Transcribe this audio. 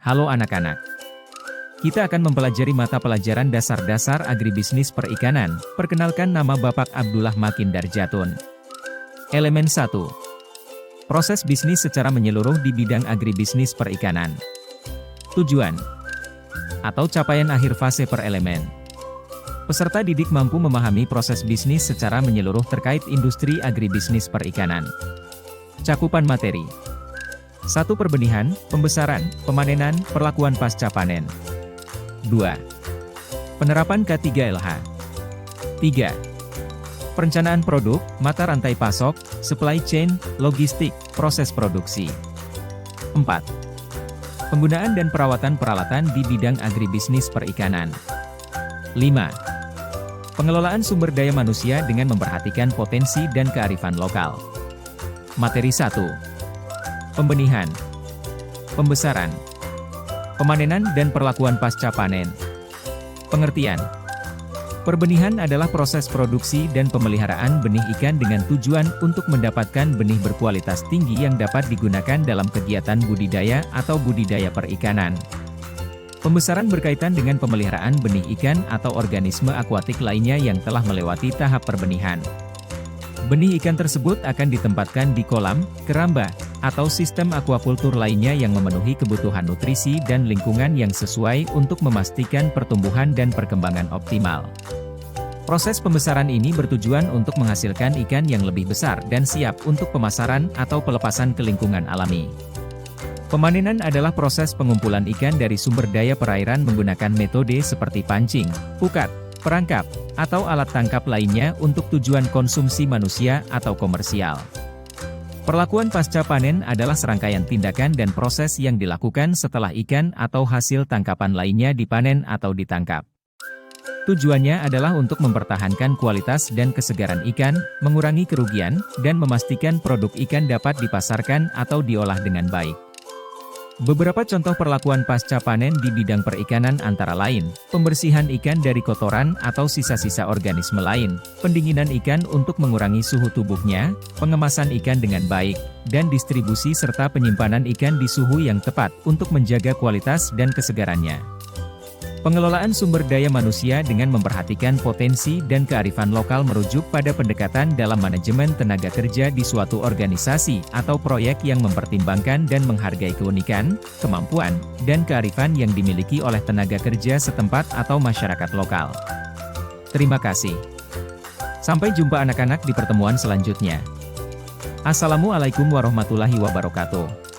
Halo anak-anak. Kita akan mempelajari mata pelajaran dasar-dasar agribisnis perikanan. Perkenalkan, nama Bapak Abdullah Makin Darjatun. Elemen 1. Proses bisnis secara menyeluruh di bidang agribisnis perikanan. Tujuan atau capaian akhir fase per elemen. Peserta didik mampu memahami proses bisnis secara menyeluruh terkait industri agribisnis perikanan. Cakupan materi. 1. Perbenihan, pembesaran, pemanenan, perlakuan pasca panen. 2. Penerapan K3LH. 3. Perencanaan produk, mata rantai pasok, supply chain, logistik, proses produksi. 4. Penggunaan dan perawatan peralatan di bidang agribisnis perikanan. 5. Pengelolaan sumber daya manusia dengan memperhatikan potensi dan kearifan lokal. Materi 1. Pembenihan, pembesaran, pemanenan dan perlakuan pasca panen. Pengertian. Perbenihan adalah proses produksi dan pemeliharaan benih ikan dengan tujuan untuk mendapatkan benih berkualitas tinggi yang dapat digunakan dalam kegiatan budidaya atau budidaya perikanan. Pembesaran berkaitan dengan pemeliharaan benih ikan atau organisme akuatik lainnya yang telah melewati tahap perbenihan. Benih ikan tersebut akan ditempatkan di kolam, keramba, atau sistem akuakultur lainnya yang memenuhi kebutuhan nutrisi dan lingkungan yang sesuai untuk memastikan pertumbuhan dan perkembangan optimal. Proses pembesaran ini bertujuan untuk menghasilkan ikan yang lebih besar dan siap untuk pemasaran atau pelepasan ke lingkungan alami. Pemanenan adalah proses pengumpulan ikan dari sumber daya perairan menggunakan metode seperti pancing, pukat, perangkap, atau alat tangkap lainnya untuk tujuan konsumsi manusia atau komersial. Perlakuan pasca panen adalah serangkaian tindakan dan proses yang dilakukan setelah ikan atau hasil tangkapan lainnya dipanen atau ditangkap. Tujuannya adalah untuk mempertahankan kualitas dan kesegaran ikan, mengurangi kerugian, dan memastikan produk ikan dapat dipasarkan atau diolah dengan baik. Beberapa contoh perlakuan pasca panen di bidang perikanan antara lain, pembersihan ikan dari kotoran atau sisa-sisa organisme lain, pendinginan ikan untuk mengurangi suhu tubuhnya, pengemasan ikan dengan baik, dan distribusi serta penyimpanan ikan di suhu yang tepat untuk menjaga kualitas dan kesegarannya. Pengelolaan sumber daya manusia dengan memperhatikan potensi dan kearifan lokal merujuk pada pendekatan dalam manajemen tenaga kerja di suatu organisasi atau proyek yang mempertimbangkan dan menghargai keunikan, kemampuan, dan kearifan yang dimiliki oleh tenaga kerja setempat atau masyarakat lokal. Terima kasih. Sampai jumpa anak-anak di pertemuan selanjutnya. Assalamualaikum warahmatullahi wabarakatuh.